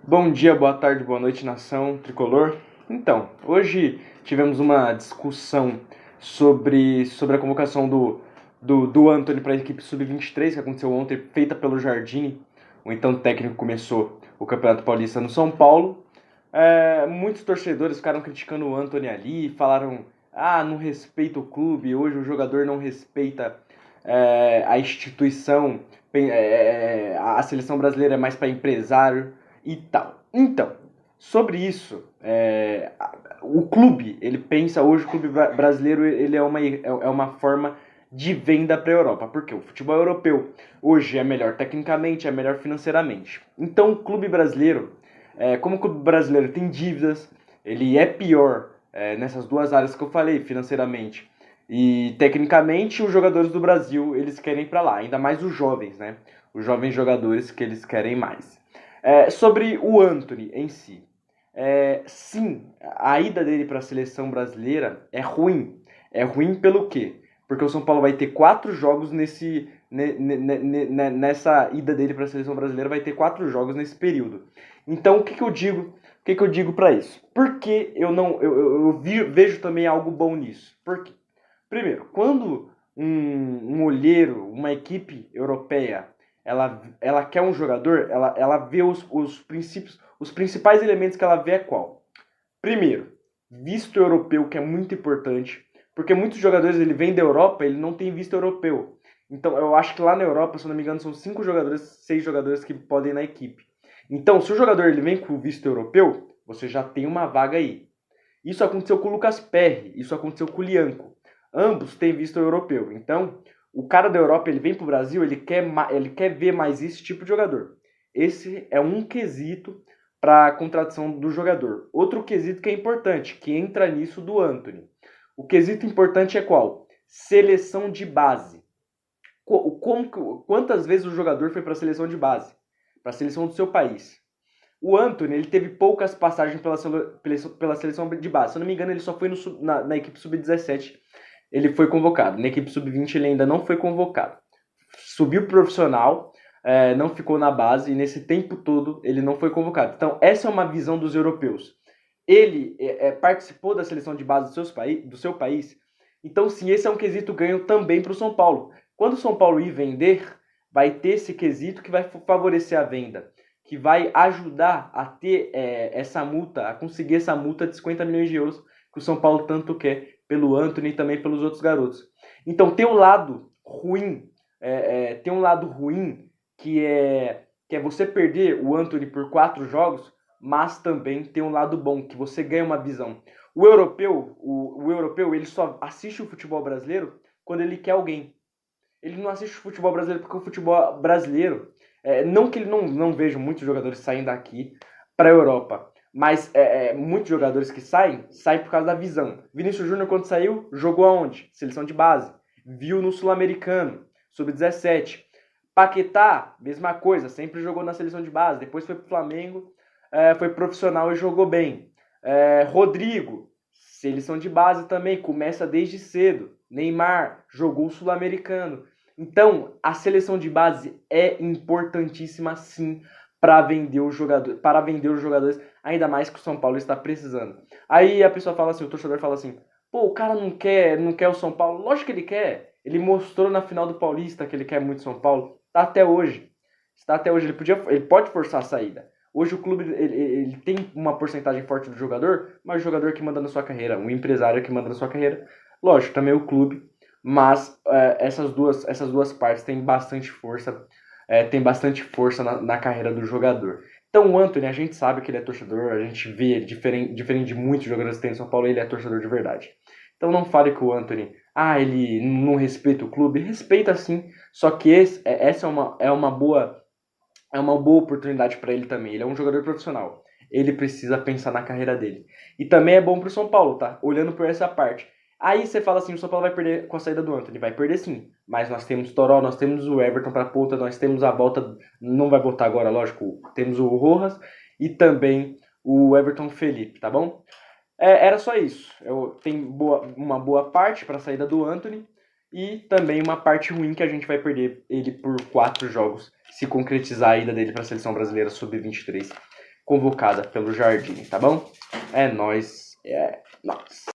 Bom dia, boa tarde, boa noite, nação tricolor. Então, hoje tivemos uma discussão sobre a convocação do Antony para a equipe sub-23, que aconteceu ontem, feita pelo Jardine. O então técnico começou o Campeonato Paulista no São Paulo. Muitos torcedores ficaram criticando o Antony ali, falaram: não respeita o clube, hoje o jogador não respeita a instituição, a seleção brasileira é mais para empresário e tal. Então, sobre isso, o clube, ele pensa hoje, o clube brasileiro ele é uma forma de venda para a Europa, porque o futebol europeu hoje é melhor tecnicamente, é melhor financeiramente. Então o clube brasileiro, como o clube brasileiro tem dívidas, ele é pior nessas duas áreas que eu falei, financeiramente e tecnicamente, os jogadores do Brasil, eles querem ir para lá, ainda mais os jovens, né? Os jovens jogadores que eles querem mais. Sobre o Antony em si. Sim, a ida dele para a seleção brasileira é ruim. É ruim pelo quê? Porque o São Paulo vai ter 4 jogos nessa ida dele para a seleção brasileira, vai ter 4 jogos nesse período. Então, o que, que eu digo? O que, que eu digo para isso? Porque eu vejo também algo bom nisso. Por quê? Primeiro, quando um olheiro, uma equipe europeia, ela quer um jogador, ela vê os princípios, os principais elementos que ela vê é qual? Primeiro, visto europeu, que é muito importante, porque muitos jogadores ele vêm da Europa, ele não tem visto europeu. Então, eu acho que lá na Europa, se não me engano, são 5 jogadores, 6 jogadores que podem ir na equipe. Então, se o jogador ele vem com o visto europeu, você já tem uma vaga aí. Isso aconteceu com o Lucas Perry, isso aconteceu com o Lianco. Ambos têm visto europeu. Então, o cara da Europa, ele vem pro Brasil, ele quer ver mais esse tipo de jogador. Esse é um quesito para a contratação do jogador. Outro quesito que é importante, que entra nisso do Antony. O quesito importante é qual? Seleção de base. Quantas vezes o jogador foi para a seleção de base? Para a seleção do seu país? O Antony, ele teve poucas passagens pela seleção de base. Se eu não me engano, ele só foi na equipe sub-17. Ele foi convocado. Na equipe sub-20 ele ainda não foi convocado. Subiu profissional, não ficou na base e nesse tempo todo ele não foi convocado. Então essa é uma visão dos europeus. Ele participou da seleção de base do seu país. Então sim, esse é um quesito ganho também para o São Paulo. Quando o São Paulo ir vender, vai ter esse quesito que vai favorecer a venda, que vai ajudar a ter essa multa, a conseguir essa multa de 50 milhões de euros que o São Paulo tanto quer pelo Antony e também pelos outros garotos. Então tem um lado ruim, tem um lado ruim que é você perder o Antony por 4 jogos, mas também tem um lado bom, que você ganha uma visão. O europeu ele só assiste o futebol brasileiro quando ele quer alguém. Ele não assiste o futebol brasileiro porque o futebol brasileiro, não que ele não veja muitos jogadores saindo daqui para a Europa, mas muitos jogadores que saem por causa da visão. Vinícius Júnior, quando saiu, jogou aonde? Seleção de base. Viu no Sul-Americano, sub-17. Paquetá, mesma coisa, sempre jogou na seleção de base. Depois foi pro Flamengo, foi profissional e jogou bem. Rodrigo, seleção de base também, começa desde cedo. Neymar, jogou Sul-Americano. Então, a seleção de base é importantíssima sim para vender os jogadores, ainda mais que o São Paulo está precisando. Aí a pessoa fala assim, o torcedor fala assim: "Pô, o cara não quer o São Paulo". Lógico que ele quer. Ele mostrou na final do Paulista que ele quer muito São Paulo. Está até hoje. Está até hoje, ele pode forçar a saída. Hoje o clube ele tem uma porcentagem forte do jogador, mas o jogador que manda na sua carreira, o empresário que manda na sua carreira. Lógico, também o clube, mas essas duas partes têm bastante força, na carreira do jogador. Então o Antony, a gente sabe que ele é torcedor, a gente vê ele diferente de muitos jogadores que tem em São Paulo, ele é torcedor de verdade. Então não fale que o Antony, ele não respeita o clube, respeita sim, só que essa é uma boa oportunidade para ele também. Ele é um jogador profissional. Ele precisa pensar na carreira dele. E também é bom pro São Paulo, tá? Olhando por essa parte. Aí você fala assim, o São Paulo vai perder com a saída do Antony. Vai perder sim. Mas nós temos Toró, nós temos o Everton para ponta, nós temos a volta, não vai voltar agora, lógico. Temos o Rojas e também o Everton Felipe, tá bom? Era só isso. Tem uma boa parte para a saída do Antony e também uma parte ruim que a gente vai perder ele por 4 jogos se concretizar a ida dele para a seleção brasileira sub-23, convocada pelo Jardim, tá bom? É nóis.